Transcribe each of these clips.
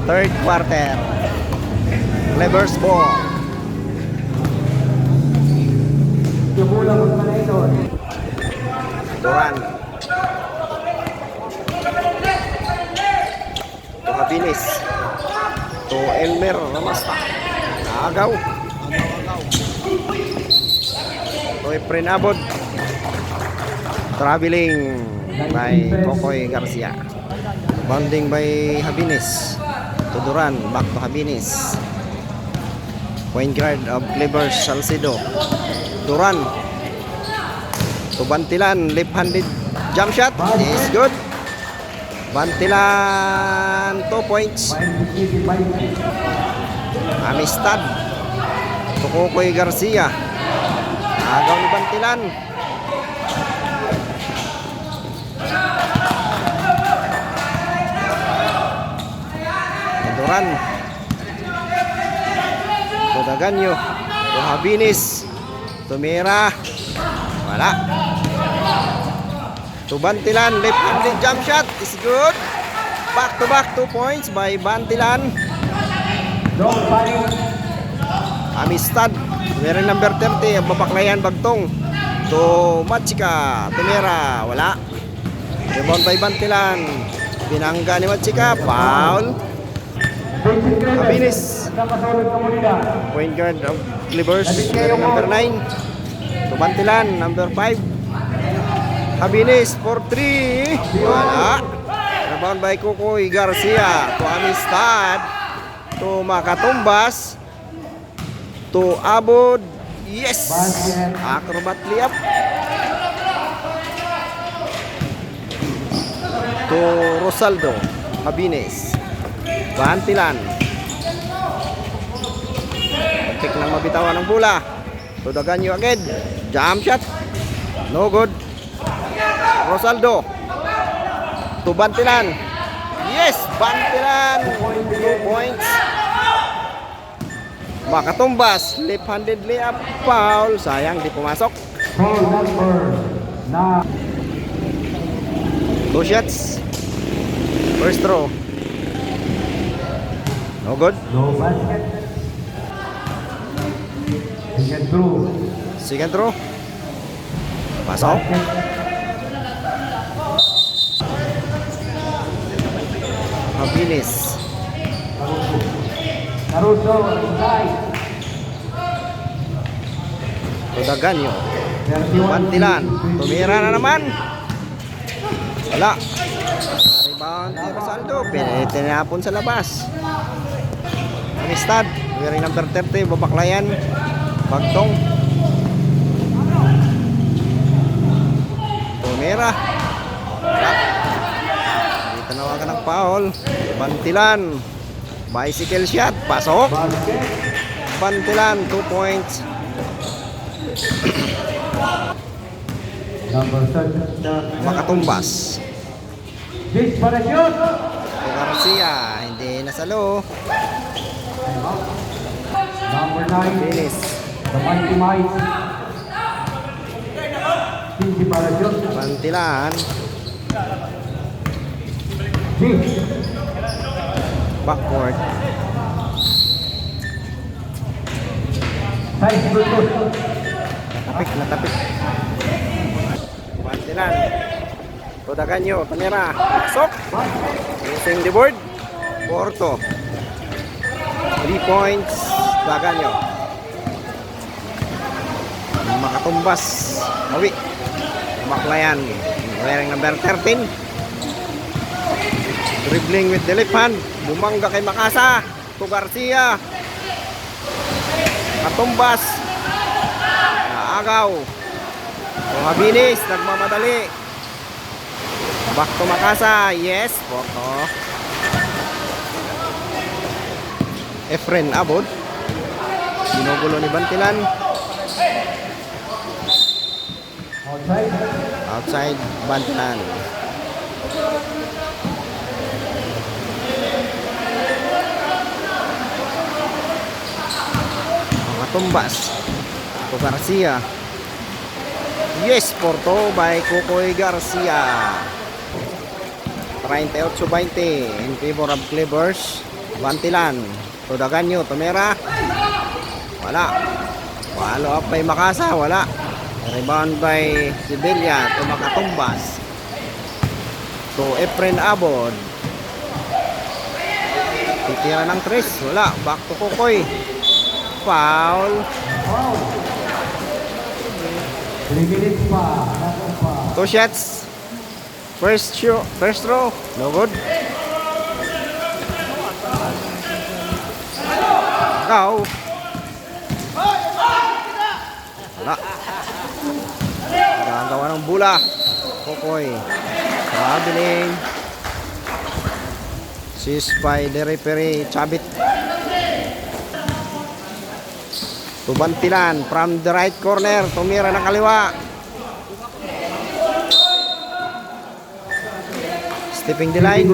Third quarter. Clippers ball. Duran. To Habilis. To Elmer Ramasta. Agaw. To Efren Abod. Traveling by Kokoy Garcia. Bounding by Habines. To Duran. Back to Habines. Point guard of Clippers, Salcido. Duran. To Bantilan. Left-handed jump shot. Is good. Bantilan 2 points. Amistad. To Kokoy Garcia. Agaw ni Bantilan. Duran. To Daganyo. To Habines. To Mira. Wala. To Bantilan. Left-handed jump shot. Is good. Back to back 2 points by Bantilan. Amistad. Wearing number 30. Babaklayan Bagtong. To Machika. To Mira. Wala. Rebound by Bantilan. Binangga ni Machika. Foul. Habines. Point guard of Clippers. Wearing number 9. To Bantilan. Number 5. Habines for 3. Wala. Rebound by Kokoy Garcia. To Amistad. To Makatumbas. To Abod. Yes. Acrobat layup. To Rosaldo. Habines. Bantilan. Pick lang mabitawan ng bola. To Daganyo agad. Jump shot. No good. Rosaldo. To Bantilan. Yes, Bantilan. 2 points. Makatumbas. Left-handed layup. Foul. Sayang, di pumasok. 2 shots. First throw. No good. No basket. Second throw. Second throw. Pasok. Habines. Caruso inside. To Daganyo. Bantilan. Tumira na naman. Wala. Rebound ni Rosaldo. Tinapon sa labas. Amistad. Wearing number 30. Babaklayan. Bagtong. Tumira. Dito nawagan ng foul. Bantilan. Bicycle shot. Pasok. Bantilan. 2 points. Number 7. Makatumbas. This para shoot. To Garcia. Hindi nasalo. Number 9. Finish. The Mighty Mice. Cindy para shoot. Bantilan. Six. Backboard. Size Brutus. Natapik. Bantilan. To Daganyo. Tumira. Pasok. Using the board. Porto. 3 points. Daganyo. Makatumbas. Mawi. Maklayan. Wearing number 13. Dribbling with the left hand. Bumangga kay Makasa. To Garcia. Katumbas. Agaw. To Habines. Nagmamadali. Back to Makasa. Yes. Porto. Efren Abod. Ginugulo ni Bantilan. Outside Bantilan. Makatumbas. To Garcia. Yes, Porto by Kokoy Garcia. 38-20 in favor of Clippers. Bantilan. Tudaganyo, Tumira. Wala. Follow up by Makasa, wala. Rebound by Sibilia, Tumakatumbas. To Efren Abod. Titira ng 3, wala. Back to Kokoy. Foul. 3 minutes pa. Nasa pa. 2 shots. First row, no good. Ikaw. Wala. Nagagawa ng bula. Kokoy. Traveling. Sispay de referee. Chabit. Tubantilan from the right corner. Tumira ng kaliwa. Stepping the line.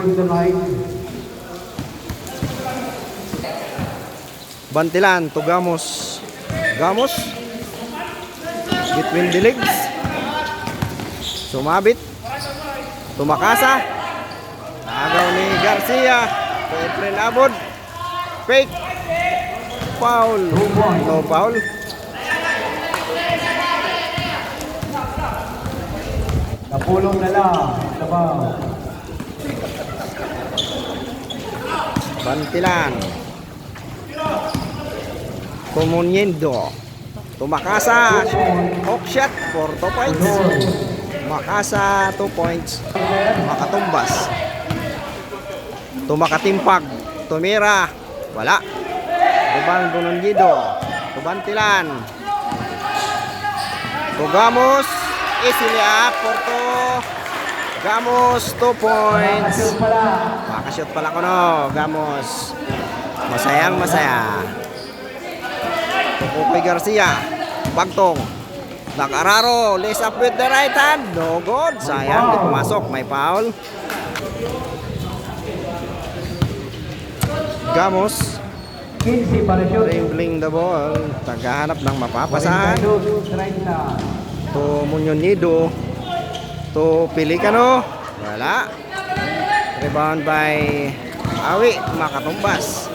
Bantilan to Gamos. Gamos. Between the legs. Sumabit. Tumakasa. Agaw ni Garcia. Efren Abod. Fake. Foul. No foul. Napulong na lang. Sabaw. Bantilan. Comuniendo. Tumakasa. Hook shot for 2 points. Makasa 2 points. Makatumbas. Tumakatimpag. Tumira. Wala. Rebound Bonongido. Tubantilan. Tugamos. Easily up for 2. Gamos 2 points. Makashoot pala ko no. Gamos. Masayang masaya. Tukukoy Garcia. Bagtong. Nakararo. Lace up with the right hand. No good. Sayang. Di pumasok. May foul. Gamos. 15 para shoot. Dribbling the ball. Tagahanap ng mapapasahan. 30. To Muñonido. To Pelicano. Wala. Rebound by Awi. Makatumbas.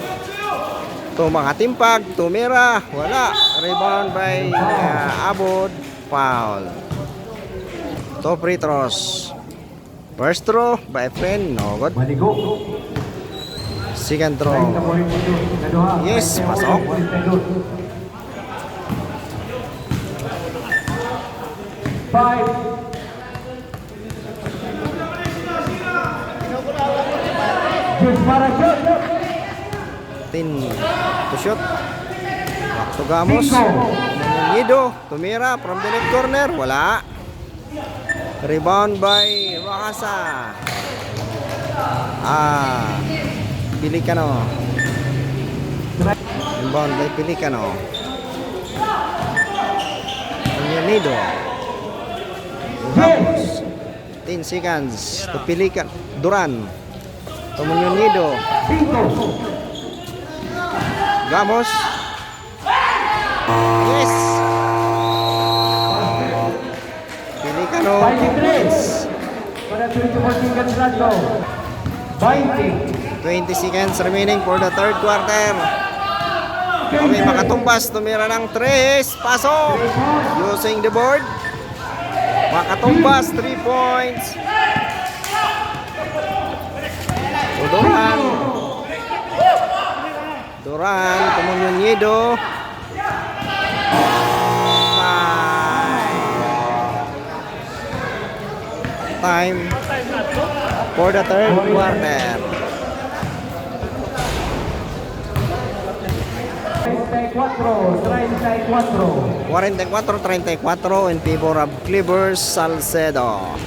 To Makatimpag. Tumira. Wala. Rebound by Abod. Foul. To free throws. First throw by friend. No good. Maligo. Second throw. Yes, pasok. Five. Shoot para shoot. 10 to shoot. Back to Gamos. Nido. Tumira from the left corner. Wala. Rebound by Wakasa. Pelicano. Rebound by Pelicano. Nido. Gamos. 10 seconds to Pelican. Duran. To Nido. Gamos. Yes. Pelicano. 23. Para 24 seconds lang to. 20. 20 seconds remaining for the third quarter. Okay, Makatumbas. Tumira ng 3. Pasok. Using the board. Makatumbas. 3 points. Duran. Duran. Comunionido. Time for the third quarter. 34. 44-34 in favor of Clippers Salcedo.